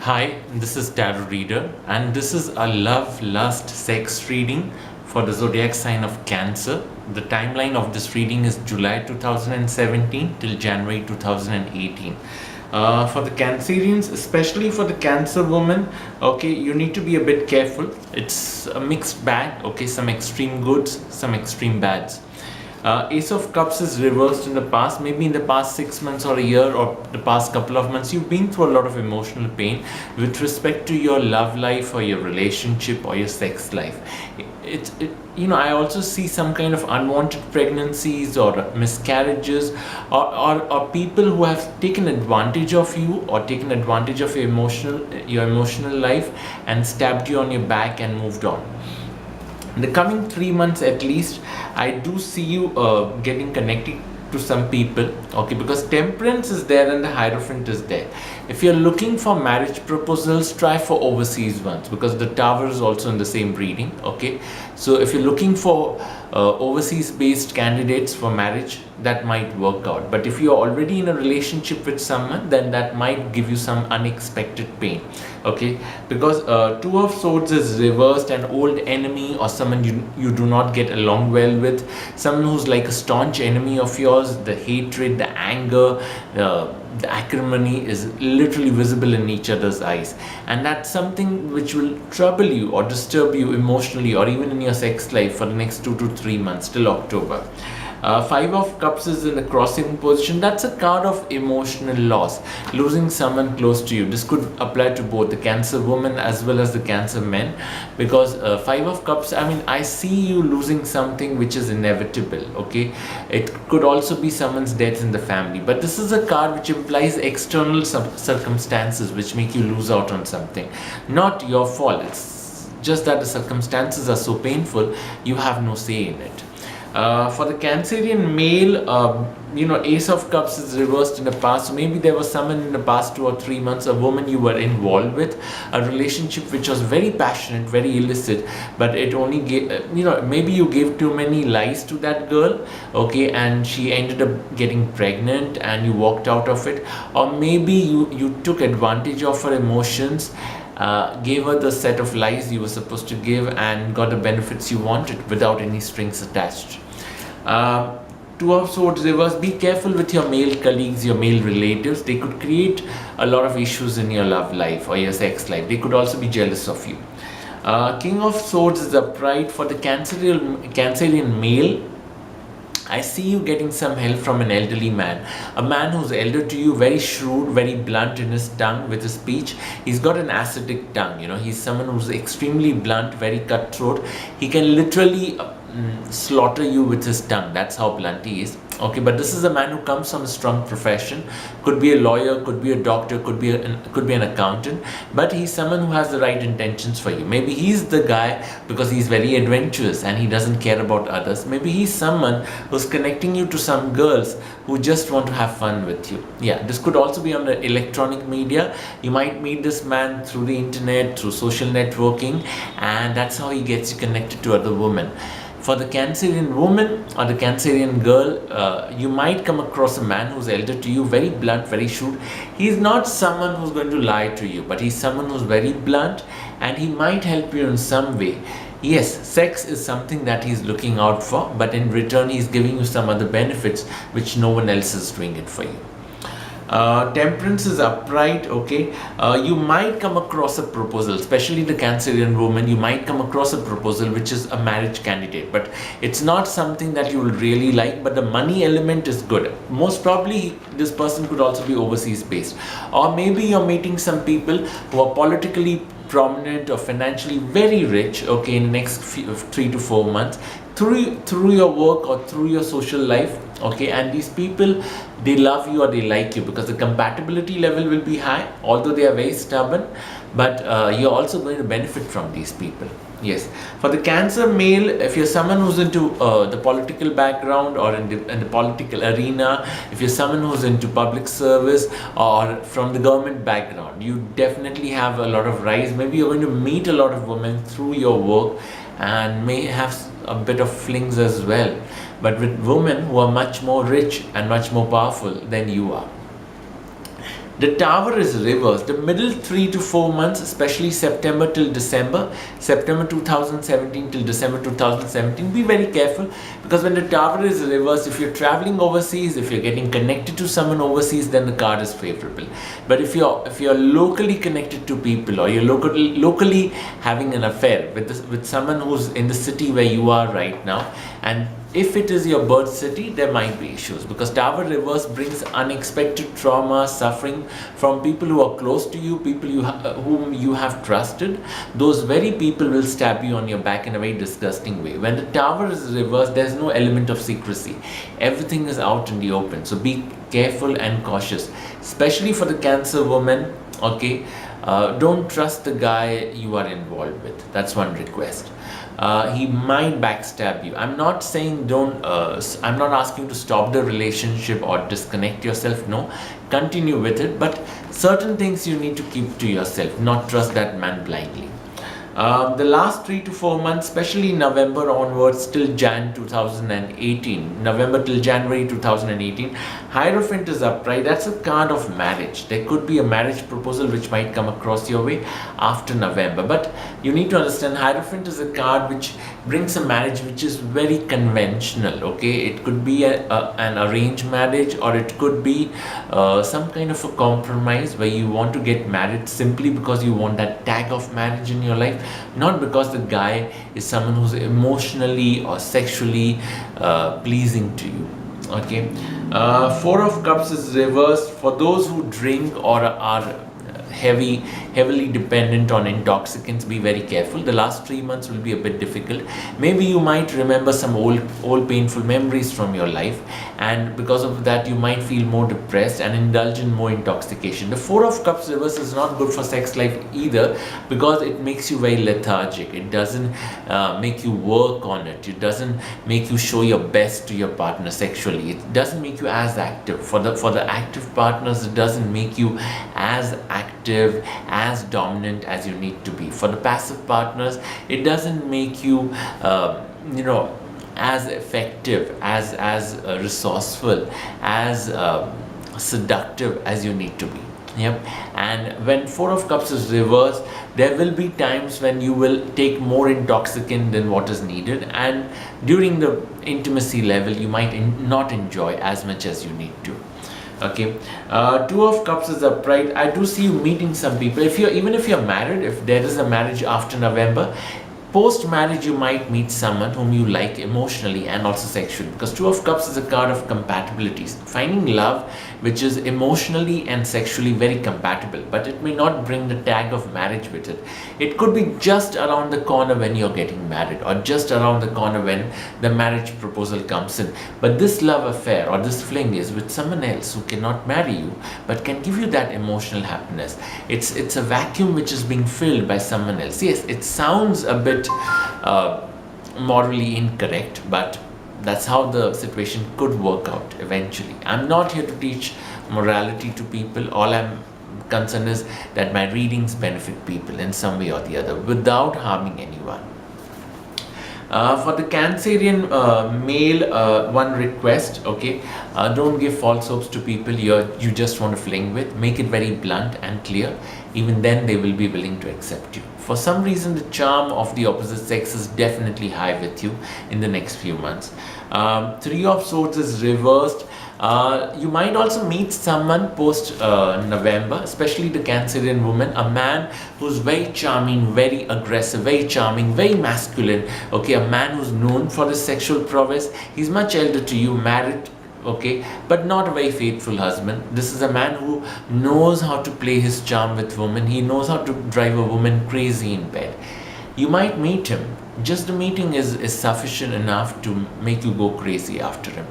Hi, this is Tarot Reader, and this is a love, lust, sex reading for the zodiac sign of Cancer. The timeline of this reading is July 2017 till January 2018. For the Cancerians, especially for the Cancer woman, okay, you need to be a bit careful. It's a mixed bag, okay, some extreme goods, some extreme bads. Ace of Cups is reversed in the past, maybe in the past 6 months or a year or the past couple of months. You've been through a lot of emotional pain with respect to your love life or your relationship or your sex life. I also see some kind of unwanted pregnancies or miscarriages, or people who have taken advantage of you or taken advantage of your emotional life and stabbed you on your back and moved on. In the coming 3 months at least, I do see you getting connected to some people, okay, because Temperance is there and the Hierophant is there. If you're looking for marriage proposals, try for overseas ones, because the Tower is also in the same reading, okay. So if you're looking for overseas based candidates for marriage, that might work out. But if you're already in a relationship with someone, then that might give you some unexpected pain, okay, because Two of Swords is reversed. An old enemy or someone you do not get along well with, someone who's like a staunch enemy of yours. The hatred, the anger, the acrimony is literally visible in each other's eyes, and that's something which will trouble you or disturb you emotionally or even in your sex life for the next 2 to 3 months till October. Five of Cups is in the crossing position. That's a card of emotional loss, losing someone close to you. This could apply to both the Cancer woman as well as the Cancer men, because Five of Cups, I see you losing something which is inevitable, okay. It could also be someone's death in the family, but this is a card which implies external circumstances which make you lose out on something. Not your fault, it's just that the circumstances are so painful, you have no say in it. For the Cancerian male, Ace of Cups is reversed in the past. So maybe there was someone in the past 2 or 3 months, a woman you were involved with, a relationship which was very passionate, very illicit, but it only gave, maybe you gave too many lies to that girl, okay, and she ended up getting pregnant and you walked out of it. Or maybe you took advantage of her emotions, gave her the set of lies you were supposed to give and got the benefits you wanted without any strings attached. Two of Swords reverse. Be careful with your male colleagues, your male relatives. They could create a lot of issues in your love life or your sex life. They could also be jealous of you. King of Swords is upright. For the Cancerian male, I see you getting some help from an elderly man, a man who's elder to you, very shrewd, very blunt in his tongue, with his speech. He's got an acidic tongue, he's someone who's extremely blunt, very cutthroat. He can literally slaughter you with his tongue. That's how blunt he is, okay. But this is a man who comes from a strong profession, could be a lawyer, could be a doctor, could be an accountant, but he's someone who has the right intentions for you. Maybe he's the guy because he's very adventurous and he doesn't care about others. Maybe he's someone who's connecting you to some girls who just want to have fun with you. Yeah, this could also be on the electronic media. You might meet this man through the internet, through social networking, and that's how he gets you connected to other women. For the Cancerian woman or the Cancerian girl, you might come across a man who's elder to you, very blunt, very shrewd. He's not someone who's going to lie to you, but he's someone who's very blunt and he might help you in some way. Yes, sex is something that he's looking out for, but in return he's giving you some other benefits which no one else is doing it for you. Temperance is upright, okay. You might come across a proposal, especially the Cancerian woman. You might come across a proposal which is a marriage candidate, but it's not something that you will really like, but the money element is good. Most probably this person could also be overseas based, or maybe you're meeting some people who are politically prominent or financially very rich, okay, in the next 3 to 4 months, through your work or through your social life, okay. And these people, they love you or they like you because the compatibility level will be high, although they are very stubborn, but you're also going to benefit from these people. Yes, for the Cancer male, if you're someone who's into the political background or in the political arena, if you're someone who's into public service or from the government background, you definitely have a lot of rise. Maybe you're going to meet a lot of women through your work and may have a bit of flings as well, but with women who are much more rich and much more powerful than you are. The tower is reversed. The middle 3 to 4 months, especially September till December, September 2017 till December 2017, be very careful, because when the tower is reversed, if you're traveling overseas, if you're getting connected to someone overseas, then the card is favorable. But if you're locally connected to people, or you're locally having an affair with someone who's in the city where you are right now, and if it is your birth city, there might be issues, because tower reverse brings unexpected trauma, suffering from people who are close to you, people whom you have trusted. Those very people will stab you on your back in a very disgusting way. When the tower is reversed, there's no element of secrecy. Everything is out in the open. So be careful and cautious, especially for the Cancer woman. Okay, don't trust the guy you are involved with. That's one request. He might backstab you. I'm not saying I'm not asking to stop the relationship or disconnect yourself. No, continue with it. But certain things you need to keep to yourself, not trust that man blindly. The last 3 to 4 months, especially November onwards till Jan 2018, November till January 2018, Hierophant is upright. That's a card of marriage. There could be a marriage proposal which might come across your way after November. But you need to understand, Hierophant is a card which brings a marriage which is very conventional. Okay, it could be an arranged marriage, or it could be some kind of a compromise where you want to get married simply because you want that tag of marriage in your life, not because the guy is someone who's emotionally or sexually pleasing to you. Okay, Four of Cups is reversed. For those who drink or are heavily dependent on intoxicants, be very careful. The last 3 months will be a bit difficult. Maybe you might remember some old painful memories from your life, and because of that you might feel more depressed and indulge in more intoxication. The Four of Cups reverse is not good for sex life either, because it makes you very lethargic. It doesn't make you work on it. It doesn't make you show your best to your partner sexually. It doesn't make you as active. For the active partners, it doesn't make you as active, as dominant as you need to be. For the passive partners, it doesn't make you as effective, as resourceful, as seductive as you need to be. Yep. And when Four of Cups is reversed, there will be times when you will take more intoxicant than what is needed, and during the intimacy level you might not enjoy as much as you need to. Okay, Two of Cups is upright. I do see you meeting some people. Even if you're married, if there is a marriage after November, post marriage you might meet someone whom you like emotionally and also sexually, because Two of Cups is a card of compatibilities, finding love which is emotionally and sexually very compatible, but it may not bring the tag of marriage with it. It could be just around the corner when you're getting married, or just around the corner when the marriage proposal comes in. But this love affair or this fling is with someone else who cannot marry you but can give you that emotional happiness. It's a vacuum which is being filled by someone else. Yes, it sounds a bit morally incorrect, but that's how the situation could work out eventually. I'm not here to teach morality to people. All I'm concerned is that my readings benefit people in some way or the other without harming anyone. For the Cancerian male, one request, okay, don't give false hopes to people you just want to fling with. Make it very blunt and clear. Even then they will be willing to accept you. For some reason, the charm of the opposite sex is definitely high with you in the next few months. Three of Swords is reversed. You might also meet someone post November, especially the Cancerian woman, a man who's very charming, very aggressive, very charming, very masculine. Okay, a man who's known for his sexual prowess. He's much elder to you, married, okay, but not a very faithful husband. This is a man who knows how to play his charm with women. He knows how to drive a woman crazy in bed. You might meet him. Just the meeting is sufficient enough to make you go crazy after him.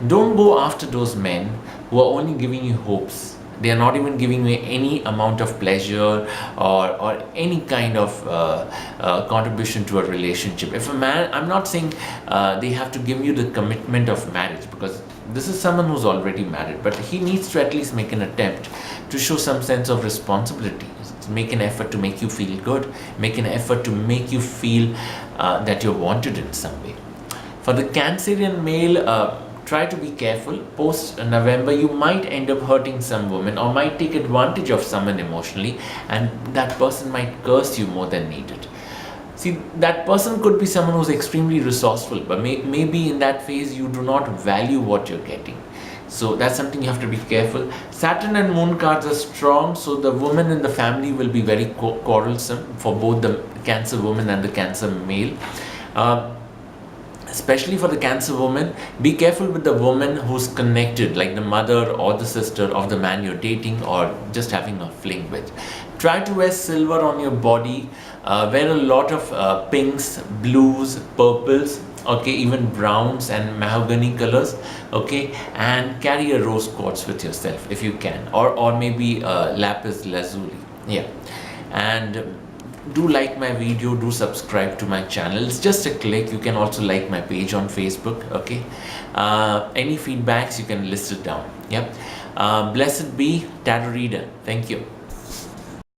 Don't go after those men who are only giving you hopes. They are not even giving you any amount of pleasure or any kind of contribution to a relationship. If a man, I'm not saying they have to give you the commitment of marriage, because this is someone who's already married, but he needs to at least make an attempt to show some sense of responsibility. Make an effort to make you feel good, make an effort to make you feel that you're wanted in some way. For the Cancerian male, try to be careful. Post November, you might end up hurting some women or might take advantage of someone emotionally, and that person might curse you more than needed. See, that person could be someone who's extremely resourceful, but maybe in that phase you do not value what you're getting. So that's something you have to be careful. Saturn and Moon cards are strong, so the woman in the family will be very quarrelsome for both the Cancer woman and the Cancer male. Especially for the Cancer woman, be careful with the woman who's connected, like the mother or the sister of the man you're dating or just having a fling with. Try to wear silver on your body. Wear a lot of pinks, blues, purples, okay, even browns and mahogany colors, okay, and carry a rose quartz with yourself if you can, or maybe lapis lazuli. Yeah. And do like my video, do subscribe to my channel. It's just a click. You can also like my page on Facebook, okay. Any feedbacks, you can list it down. Yep. Blessed be Tarot Reader. Thank you.